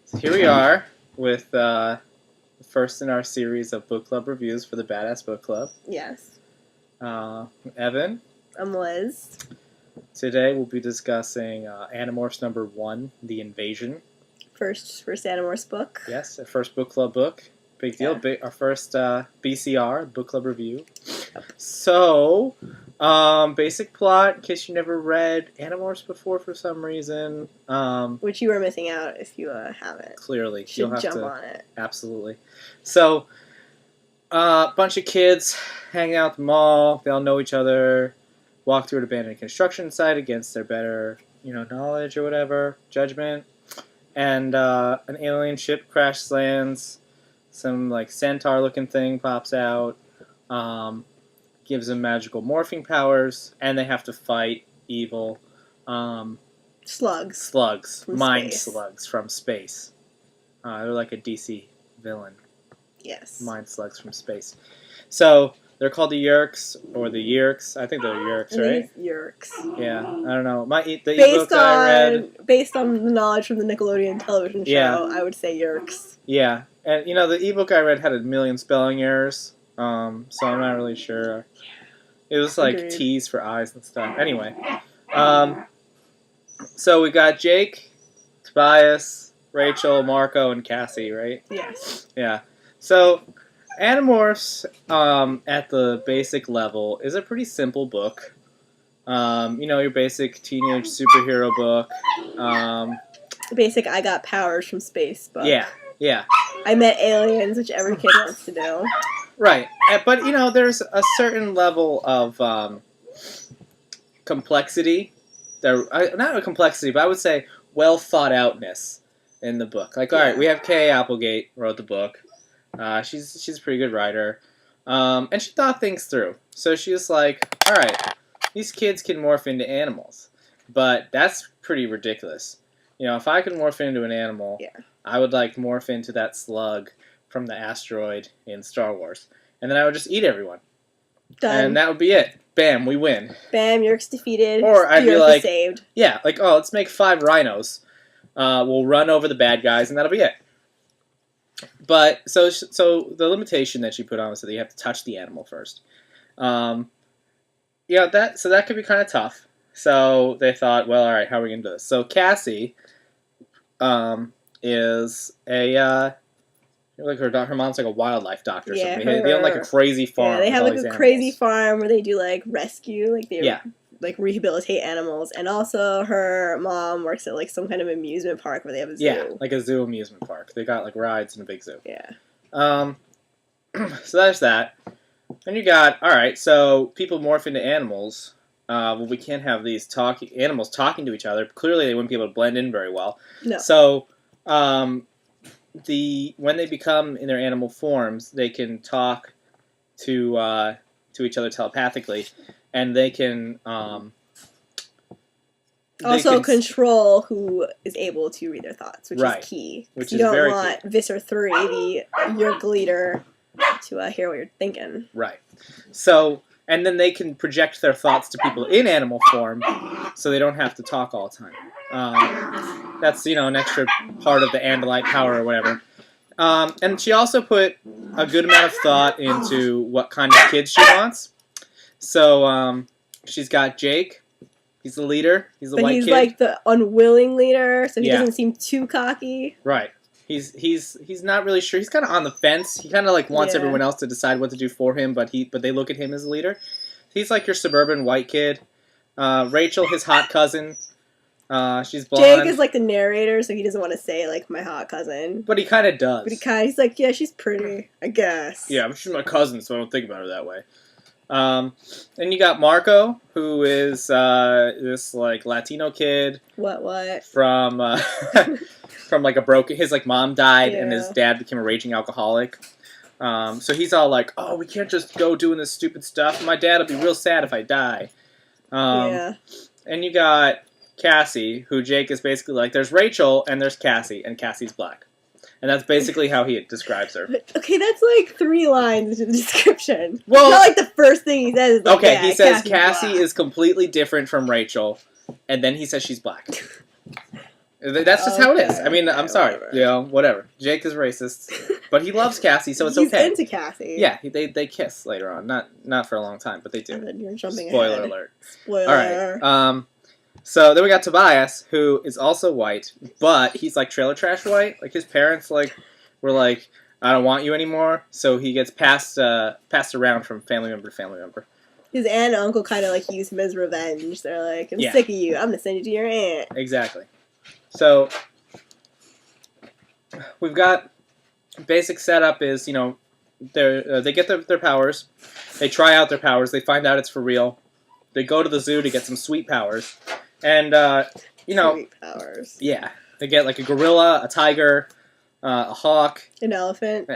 So here we are with the first in our series of book club reviews for the Badass Book Club. Yes. Evan. I'm Liz. Today we'll be discussing Animorphs number 1, The Invasion. First Animorphs book. Yes, our first book club book. Big deal. Yeah. Our first BCR, book club review. So, basic plot, in case you never read Animorphs before for some reason. Which you are missing out if you haven't. Clearly. You'll have jump on it. Absolutely. So, a bunch of kids hanging out at the mall. They all know each other. Walk through an abandoned construction site against their better, knowledge or whatever, judgment. And an alien ship crash lands. Some centaur-looking thing pops out. Gives them magical morphing powers, and they have to fight evil slugs. Mind space. slugs from space. They're like a DC villain. Yes. Mind slugs from space. So they're called the Yerks or the Yerks. I think they're Yerks, right? Yerks. Yeah, I don't know. Ebook I read. Based on the knowledge from the Nickelodeon television show, I would say Yerks. Yeah, and the ebook I read had a million spelling errors. So I'm not really sure. It was Agreed. T's for I's and stuff. Anyway, so we got Jake, Tobias, Rachel, Marco, and Cassie, right? Yes. Yeah. So Animorphs, at the basic level, is a pretty simple book. Your basic teenage superhero book. Basic I got powers from space book. Yeah. I met aliens, which every kid wants to do. Right. But, there's a certain level of complexity. Not a complexity, but I would say well-thought-outness in the book. All right, we have Kay Applegate wrote the book. She's a pretty good writer. And she thought things through. So she was like, all right, these kids can morph into animals. But that's pretty ridiculous. If I could morph into an animal, I would morph into that slug from the asteroid in Star Wars. And then I would just eat everyone. Done. And that would be it. Bam, we win. Bam, Yerk's defeated. Or I'd be like, saved. Yeah, let's make 5 rhinos. We'll run over the bad guys, and that'll be it. But, so the limitation that she put on was that you have to touch the animal first. So that could be kind of tough. So they thought, well, all right, how are we going to do this? So Cassie is her mom's a wildlife doctor or something. They own a crazy farm. Yeah, they have a crazy farm where they do rescue, they rehabilitate animals, and also her mom works at some kind of amusement park where they have a zoo. Yeah, a zoo amusement park. They got rides in a big zoo. Yeah. So there's that. Then you got, all right, so people morph into animals. We can't have these animals talking to each other. Clearly, they wouldn't be able to blend in very well. No. So, when they become in their animal forms, they can talk to each other telepathically, and they can control who is able to read their thoughts, which is key. Which you is don't want Visser 3, the Yerk leader, to hear what you're thinking. Right. So. And then they can project their thoughts to people in animal form, so they don't have to talk all the time. That's, an extra part of the Andalite power or whatever. And she also put a good amount of thought into what kind of kids she wants. So she's got Jake. He's the leader. He's the white kid. But he's the unwilling leader, so he doesn't seem too cocky. Right. He's not really sure. He's kind of on the fence. He kind of wants everyone else to decide what to do for him, but they look at him as a leader. He's your suburban white kid. Rachel, his hot cousin. She's blonde. Jake is the narrator, so he doesn't want to say my hot cousin. But he kind of does. But he's yeah, she's pretty, I guess. Yeah, but she's my cousin, so I don't think about her that way. Then you got Marco, who is this Latino kid. What? From from a broken. His mom died, and his dad became a raging alcoholic. So he's all oh, we can't just go doing this stupid stuff. My dad will be real sad if I die. And you got Cassie, who Jake is basically there's Rachel and there's Cassie, and Cassie's black. And that's basically how he describes her. Okay, that's 3 lines in the description. Well, it's not the first thing he says. He says Cassie is completely different from Rachel, and then he says she's black. That's just how it is. I mean, Okay, I'm sorry. whatever. Whatever. Jake is racist, but he loves Cassie, so it's okay. He's into Cassie. Yeah, they kiss later on. Not for a long time, but they do. And then you're jumping Spoiler ahead. alert. Spoiler. All right. So then we got Tobias, who is also white, but he's like trailer trash white. Like his parents were like, I don't want you anymore. So he gets passed around from family member to family member. His aunt and uncle kind of like use him as revenge. They're like, I'm Yeah. sick of you. I'm gonna send you to your aunt. Exactly. So we've got basic setup is they get their powers, they try out their powers, they find out it's for real, they go to the zoo to get some sweet powers, and Sweet powers. Yeah, they get like a gorilla, a tiger, a hawk, An elephant.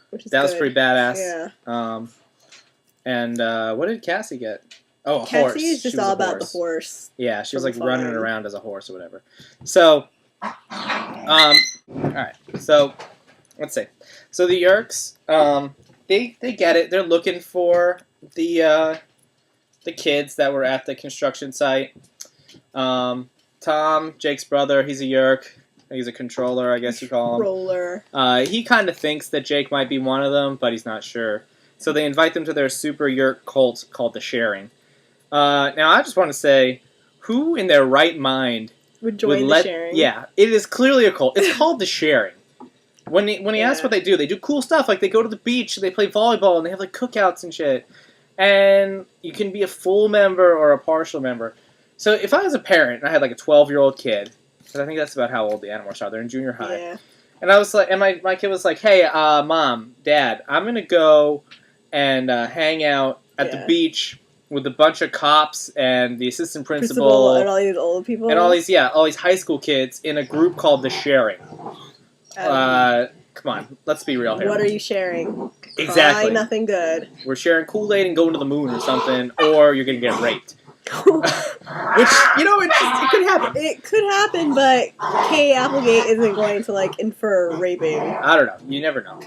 Which is that was good. pretty badass. Yeah. And what did Cassie get? Oh, a Cassie horse. is just She was all a about the horse. Yeah, she was like From running farm. around as a horse or whatever. So, all right. So, let's see. So the Yerks, they get it. They're looking for the kids that were at the construction site. Tom, Jake's brother, he's a Yerk. He's a controller, I guess you call him. Roller. He kind of thinks that Jake might be one of them, but he's not sure. So they invite them to their super Yerk cult called the Sharing. Now, I just want to say, who in their right mind Would join the Sharing. Yeah, it is clearly a cult. It's called the Sharing. When he asks what they do cool stuff. Like, they go to the beach, they play volleyball, and they have, like, cookouts and shit. And you can be a full member or a partial member. So if I was a parent and I had, like, a 12-year-old kid, because I think that's about how old the Animorphs are. They're in junior high. Yeah. And I was like, and my kid was like, hey, Mom, Dad, I'm going to go and hang out at the beach with a bunch of cops and the assistant principal and all these old people. and all these high school kids in a group called the Sharing. Come on, let's be real here. What are you sharing? Exactly. Probably nothing good. We're sharing Kool-Aid and going to the moon or something, or you're going to get raped. Which, it could happen. It could happen, but Kay Applegate isn't going to, like, infer raping. I don't know. You never know.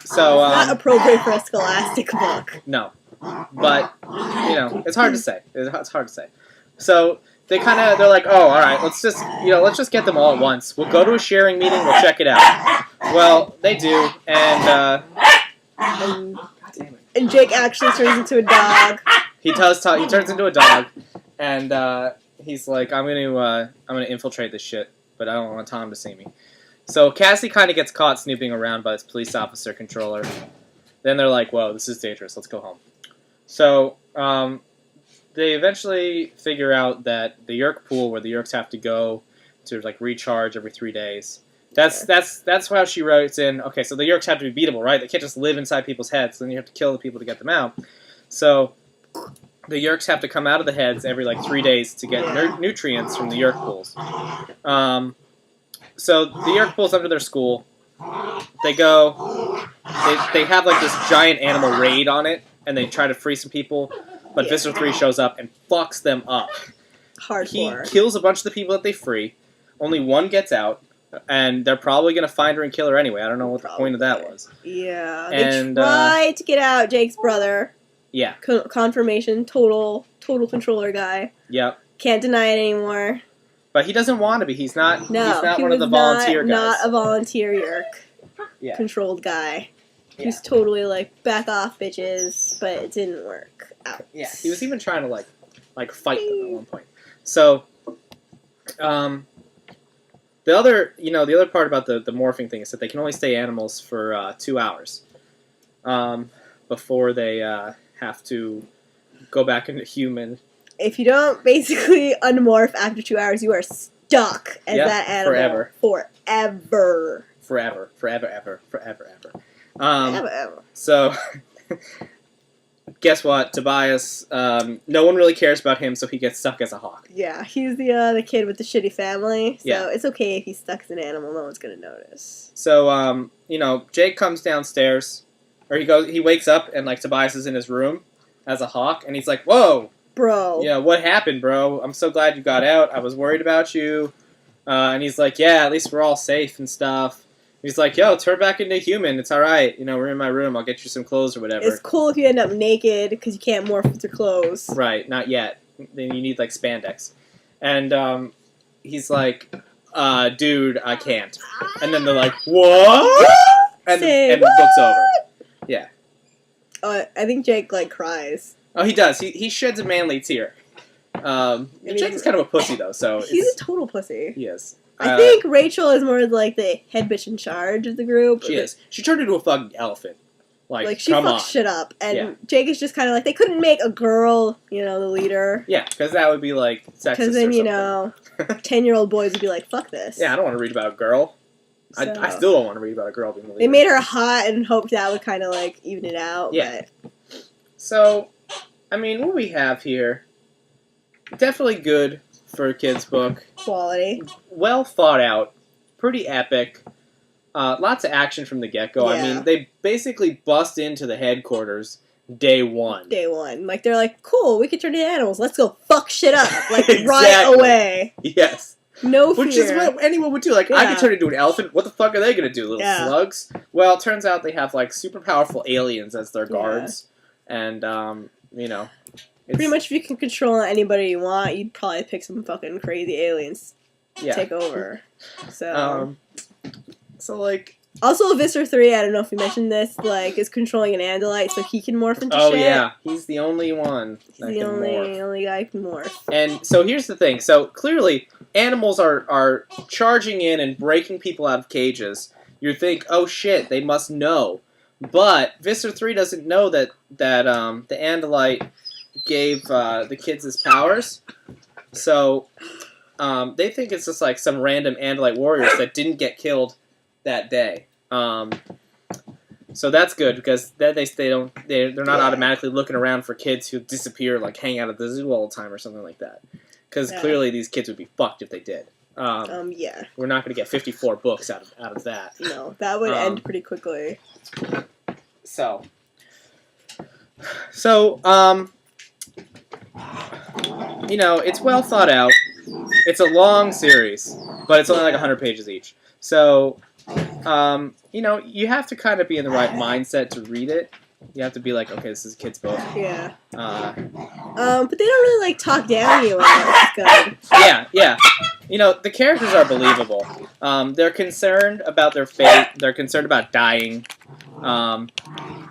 So, Not appropriate for a Scholastic book. No. But, it's hard to say. It's hard to say. So, they're like, oh, all right, let's just get them all at once. We'll go to a Sharing meeting, we'll check it out. Well, they do, and Jake actually turns into a dog. He turns into a dog, and he's like, I'm gonna infiltrate this shit, but I don't want Tom to see me. So Cassie kind of gets caught snooping around by this police officer controller. Then they're like, whoa, this is dangerous, let's go home. So they eventually figure out that the Yerk pool, where the Yerks have to go to like recharge every 3 days. That's how she writes in. Okay, so the Yerks have to be beatable, right? They can't just live inside people's heads. Then you have to kill the people to get them out. So the Yerks have to come out of the heads every like 3 days to get nutrients from the Yerk pools. So the Yerk pool's under their school. They go. They have like this giant animal raid on it, and they try to free some people. But Visser 3 shows up and fucks them up. Hardcore. He kills a bunch of the people that they free. Only one gets out, and they're probably going to find her and kill her anyway. I don't know what the point of that was. Yeah. And, they try to get out Jake's brother. Yeah. Confirmation. Total controller guy. Yep. Can't deny it anymore. But he doesn't want to be. He's not one of the was volunteer guys. Not a volunteer Yerk. Yeah. Controlled guy. Yeah. He's totally like, back off, bitches, but it didn't work out. Yeah, he was even trying to like fight them at one point. So, the other part about the morphing thing is that they can only stay animals for 2 hours, before they have to go back into human. If you don't basically unmorph after 2 hours, you are stuck as that animal forever. So, guess what? Tobias, no one really cares about him, so he gets stuck as a hawk. Yeah, he's the kid with the shitty family, so Yeah. it's okay if he's stuck as an animal, no one's gonna notice. So, Jake comes downstairs, or he wakes up, and, like, Tobias is in his room as a hawk, and he's like, whoa! Bro. Yeah, what happened, bro? I'm so glad you got out. I was worried about you. And he's like, yeah, at least we're all safe and stuff. He's like, yo, turn back into human. It's all right. We're in my room. I'll get you some clothes or whatever. It's cool if you end up naked because you can't morph with your clothes. Right, not yet. Then you need, like, spandex. And he's like, dude, I can't. And then they're like, what? And the book's over. Yeah. I think Jake, like, cries. Oh, he does. He sheds a manly tear. Jake is kind of a pussy, though, so... He's a total pussy. He is. I think Rachel is more like the head bitch in charge of the group. She is. She turned into a fucking elephant. Like she fucks shit up. And Jake is just kind of like, they couldn't make a girl, you know, the leader. Yeah, because that would be, like, sexist. Because then, you know, 10-year-old boys would be like, fuck this. Yeah, I don't want to read about a girl. So, I still don't want to read about a girl being the leader. They made her hot and hoped that would kind of, like, even it out. Yeah. But... So, I mean, what we have here, definitely good for a kid's book. Quality. Well thought out. Pretty epic. Lots of action from the get-go. Yeah. I mean, they basically bust into the headquarters day one. Day one. Like, they're like, cool, we can turn into animals. Let's go fuck shit up. Like, exactly. Right away. Yes. No fear. Which is what anyone would do. Like, I could turn into an elephant. What the fuck are they going to do, little slugs? Well, it turns out they have, like, super powerful aliens as their guards. And, you know. Pretty much if you can control anybody you want, you'd probably pick some fucking crazy aliens to take over. So... So, like... Also, Visser 3, I don't know if we mentioned this, like, is controlling an Andalite so he can morph into shit. Oh, yeah. He's the only one that can morph. He's the only guy who can morph. And so here's the thing. So, clearly, animals are charging in and breaking people out of cages. You think, oh, shit, they must know. But Visser 3 doesn't know that the Andalite gave the kids his powers. So, they think it's just, like, some random Andalite warriors that didn't get killed that day. So that's good because then they're not automatically looking around for kids who disappear, like hang out at the zoo all the time or something like that. Because clearly these kids would be fucked if they did. Yeah. We're not going to get 54 books out of that. No, that would end pretty quickly. So, you know, it's well thought out. It's a long series, but it's only like 100 pages each. So, you know, you have to kind of be in the right mindset to read it. You have to be like, okay, this is a kid's book. Yeah. But they don't really, like, talk down to you, which is good. Yeah. You know, the characters are believable. They're concerned about their fate. They're concerned about dying.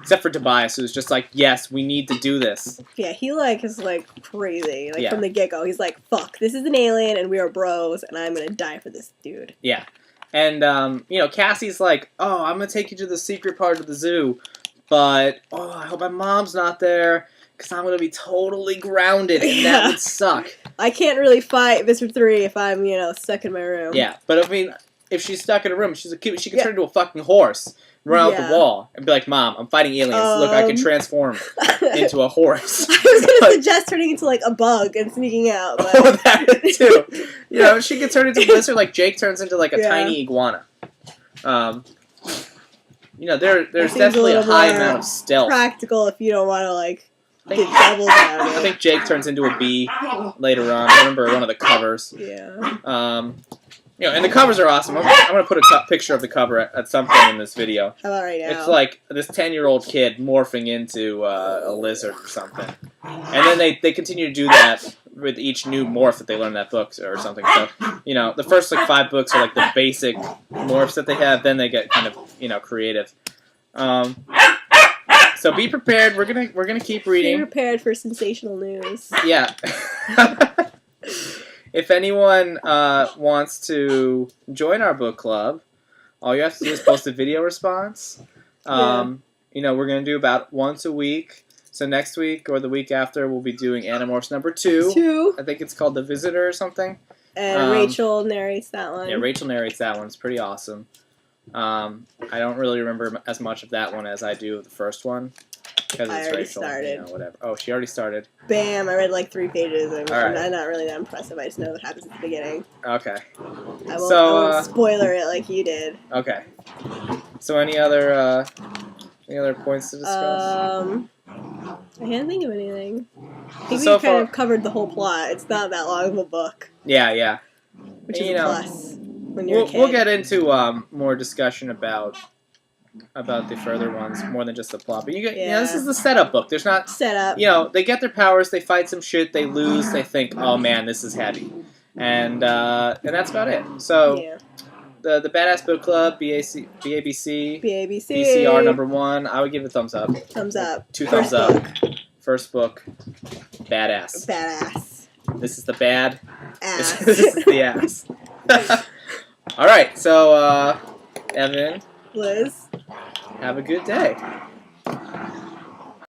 Except for Tobias, who's just like, yes, we need to do this. Yeah, he, like, is, like, crazy. Like, from the get-go, he's like, fuck, this is an alien, and we are bros, and I'm gonna die for this dude. Yeah. And, you know, Cassie's like, oh, I'm going to take you to the secret part of the zoo, but, oh, I hope my mom's not there, because I'm going to be totally grounded, and that would suck. I can't really fight Visser 3 if I'm, you know, stuck in my room. Yeah, but, I mean, if she's stuck in a room, she can turn into a fucking horse, run out the wall, and be like, Mom, I'm fighting aliens. Look, I can transform into a horse. I was going to suggest turning into, like, a bug and sneaking out. But... Oh, that too. You know, she can turn into a lizard like Jake turns into, like, a tiny iguana. You know, there's definitely a high amount of stealth. Practical if you don't want to, like, get doubles out of it. I think Jake turns into a bee later on. I remember one of the covers. Yeah. You know, and the covers are awesome. I'm going to put a picture of the cover at some point in this video. How about right now? It's like this 10-year-old kid morphing into a lizard or something. And then they continue to do that with each new morph that they learn in that book or something. So, you know, the first, like, 5 books are, like, the basic morphs that they have. Then they get kind of, you know, creative. So be prepared. We're gonna keep reading. Be prepared for sensational news. Yeah. If anyone wants to join our book club, all you have to do is post a video response. You know, we're going to do about once a week. So next week or the week after, we'll be doing Animorphs number 2. I think it's called The Visitor or something. And Rachel narrates that one. Yeah, Rachel narrates that one. It's pretty awesome. I don't really remember as much of that one as I do of the first one. Because it's Rachel, started. You know, whatever. Oh, she already started. Bam! I read like 3 pages. I'm not really that impressive. I just know what happens at the beginning. Okay. I won't spoiler it like you did. Okay. So any other points to discuss? I can't think of anything. I think we kind of covered the whole plot. It's not that long of a book. Yeah. Which is a plus when you're a kid. We'll get into more discussion about the further ones more than just the plot. But you know, this is the setup book. There's not setup. You know, they get their powers, they fight some shit, they lose, they think, oh man, this is heavy. and that's about it. So Yeah. the Badass Book Club, BABC, BABC. BCR #1. I would give it a thumbs up. Thumbs up. 2 First thumbs up. book. First book, badass. Badass. This is the bad. Ass. This is the ass. All right, so Evan, Liz. have a good day.